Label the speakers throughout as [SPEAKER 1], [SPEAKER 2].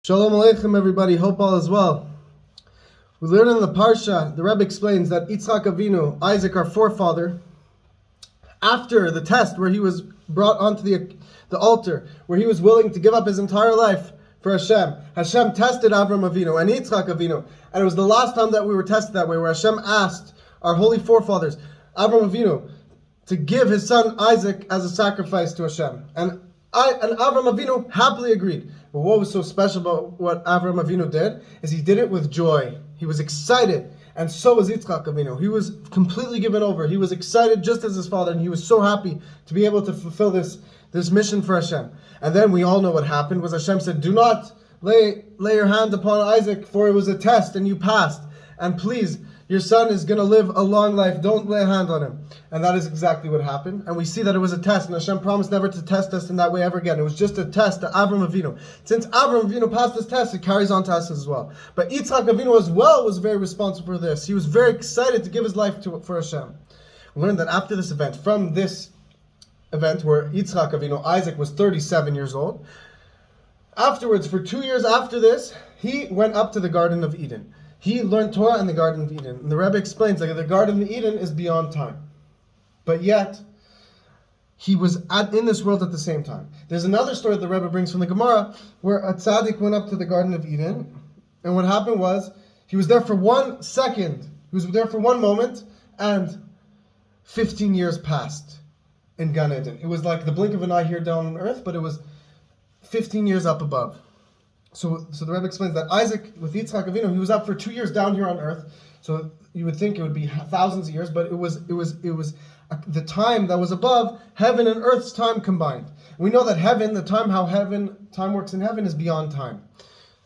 [SPEAKER 1] Shalom Aleichem, everybody. Hope all is well. We learn in the Parsha, the Rebbe explains that Yitzchak Avinu, Isaac, our forefather, after the test where he was brought onto the altar, where he was willing to give up his entire life for Hashem, Hashem tested Avram Avinu and Yitzchak Avinu. And it was the last time that we were tested that way, where Hashem asked our holy forefathers, Avram Avinu, to give his son Isaac as a sacrifice to Hashem. And Avram Avinu happily agreed. But what was so special about what Avram Avinu did is he did it with joy. He was excited, and so was Yitzchak Avinu. He was completely given over. He was excited just as his father, and he was so happy to be able to fulfill this mission for Hashem. And then we all know what happened was Hashem said, "Do not lay your hand upon Isaac, for it was a test, and you passed. And please, your son is going to live a long life. Don't lay a hand on him." And that is exactly what happened. And we see that it was a test. And Hashem promised never to test us in that way ever again. It was just a test to Avram Avinu. Since Avram Avinu passed this test, it carries on to us as well. But Yitzchak Avinu as well was very responsible for this. He was very excited to give his life for Hashem. We learned that after this event, from this event where Yitzchak Avinu, Isaac, was 37 years old, afterwards, for 2 years after this, he went up to the Garden of Eden. He learned Torah in the Garden of Eden. And the Rebbe explains that the Garden of Eden is beyond time. But yet, he was in this world at the same time. There's another story that the Rebbe brings from the Gemara where a tzaddik went up to the Garden of Eden. And what happened was, he was there for 1 second. He was there for 1 moment. And 15 years passed in Gan Eden. It was like the blink of an eye here down on earth, but it was 15 years up above. So the Rebbe explains that Isaac, with Yitzchak Avinu, he was up for 2 years down here on earth. So you would think it would be thousands of years, but it was the time that was above heaven and earth's time combined. We know that heaven, time works in heaven, is beyond time.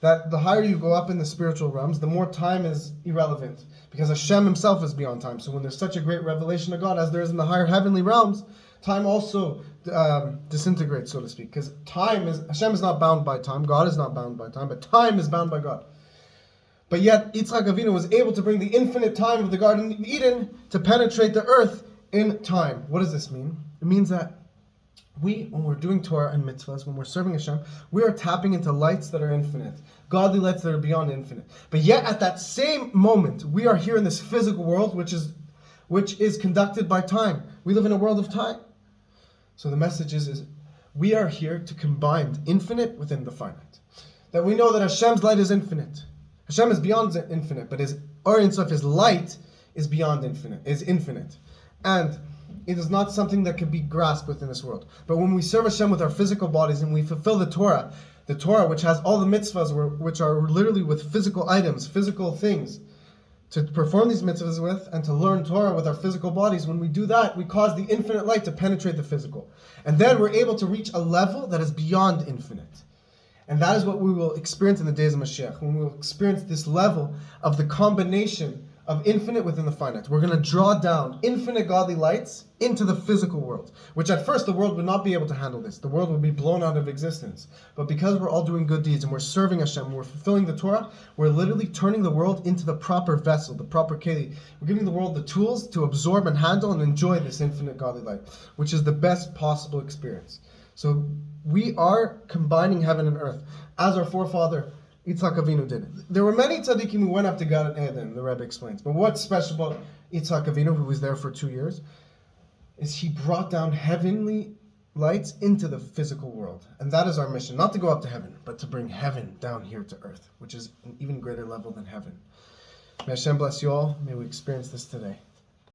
[SPEAKER 1] That the higher you go up in the spiritual realms, the more time is irrelevant, because Hashem himself is beyond time. So when there's such a great revelation of God as there is in the higher heavenly realms, time also disintegrates, so to speak, because Hashem is not bound by time, God is not bound by time, but time is bound by God. But yet Yitzchak Avinu was able to bring the infinite time of the Garden of Eden to penetrate the earth in time. What does this mean? It means that when we're doing Torah and mitzvahs, when we're serving Hashem, we are tapping into lights that are infinite, godly lights that are beyond infinite. But yet at that same moment, we are here in this physical world, which is conducted by time. We live in a world of time. So the message is we are here to combine infinite within the finite. That we know that Hashem's light is infinite. Hashem is beyond infinite, but his Ein Sof, his light, is beyond infinite. And it is not something that can be grasped within this world. But when we serve Hashem with our physical bodies and we fulfill the Torah which has all the mitzvahs, which are literally with physical items, physical things, to perform these mitzvahs with and to learn Torah with our physical bodies, when we do that, we cause the infinite light to penetrate the physical. And then we're able to reach a level that is beyond infinite. And that is what we will experience in the days of Moshiach, when we will experience this level of the combination of infinite within the finite. We're going to draw down infinite godly lights into the physical world, which at first the world would not be able to handle this. The world would be blown out of existence. But because we're all doing good deeds and we're serving Hashem, we're fulfilling the Torah, we're literally turning the world into the proper vessel, the proper keli. We're giving the world the tools to absorb and handle and enjoy this infinite godly light, which is the best possible experience. So we are combining heaven and earth, as our forefather Yitzchak Avinu did. There were many tzaddikim who went up to Gan Eden, the Rebbe explains. But what's special about Yitzchak Avinu, who was there for 2 years, is he brought down heavenly lights into the physical world. And that is our mission, not to go up to heaven, but to bring heaven down here to earth, which is an even greater level than heaven. May Hashem bless you all. May we experience this today.